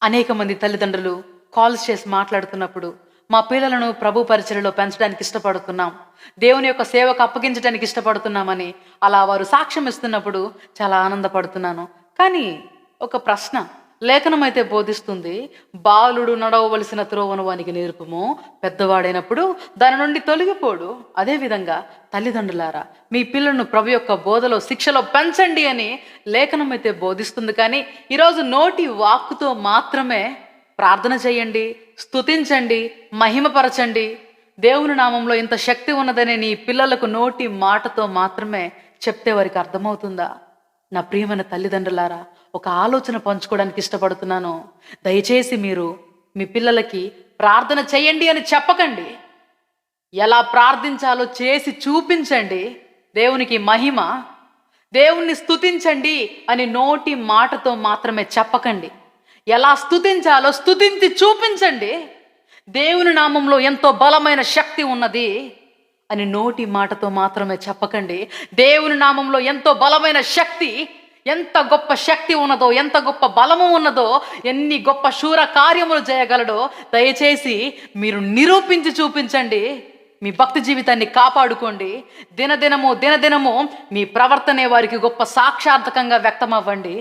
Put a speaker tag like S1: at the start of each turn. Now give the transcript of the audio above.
S1: అనేక మంది తల్లిదండ్రులు కాల్స్ చేసి మాట్లాడుతున్నప్పుడు మా పిల్లలను ప్రభు పరిచర్యలో పెంచడానికి ఇష్టపడుతున్నాం, దేవుని యొక్క సేవకు అప్పగించడానికి ఇష్టపడుతున్నామని అలా వారు సాక్ష్యం ఇస్తున్నప్పుడు చాలా ఆనందపడుతున్నాను. కానీ ఒక ప్రశ్న, లేఖనం అయితే బోధిస్తుంది, బాలుడు నడవవలసిన త్రోవను వానికి నేర్పుము, పెద్దవాడైనప్పుడు దాని నుండి తొలగిపోడు. అదేవిధంగా తల్లిదండ్రులారా, మీ పిల్లలను ప్రభు యొక్క బోధలో శిక్షలో పెంచండి అని లేఖనం అయితే బోధిస్తుంది. కానీ ఈరోజు నోటి వాక్కుతో మాత్రమే ప్రార్థన చేయండి, స్తుతించండి, మహిమపరచండి, దేవుని నామంలో ఇంత శక్తి ఉన్నదని నీ పిల్లలకు నోటి మాటతో మాత్రమే చెప్తే వారికి అర్థమవుతుందా? నా ప్రియమైన తల్లిదండ్రులారా, ఒక ఆలోచన పంచుకోవడానికి ఇష్టపడుతున్నాను. దయచేసి మీరు మీ పిల్లలకి ప్రార్థన చేయండి అని చెప్పకండి, ఎలా ప్రార్థించాలో చేసి చూపించండి. దేవునికి మహిమ, దేవుణ్ణి స్తుతించండి అని నోటి మాటతో మాత్రమే చెప్పకండి. ఎలా స్తుతించాలో స్తుతించి చూపించండి. దేవుని నామంలో ఎంతో బలమైన శక్తి ఉన్నది అని నోటి మాటతో మాత్రమే చెప్పకండి. దేవుని నామంలో ఎంతో బలమైన శక్తి, ఎంత గొప్ప శక్తి ఉన్నదో, ఎంత గొప్ప బలము ఉన్నదో, ఎన్ని గొప్ప శూర కార్యములు చేయగలడో దయచేసి మీరు నిరూపించి చూపించండి. మీ భక్తి జీవితాన్ని కాపాడుకోండి. దినదినము మీ ప్రవర్తనే వారికి గొప్ప సాక్షార్థకంగా వ్యక్తమవ్వండి.